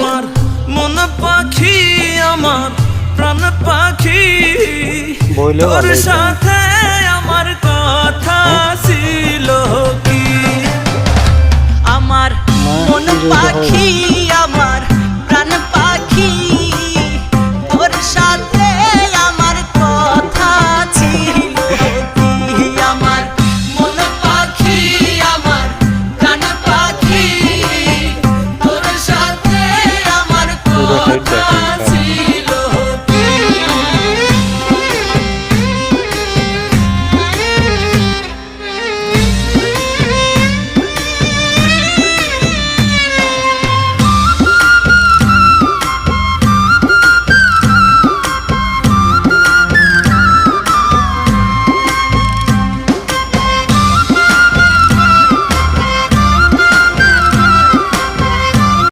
আমার মন পাখি আমার প্রাণ পাখি তোর সাথে আমার কথা ছিল কি আমার মন পাখি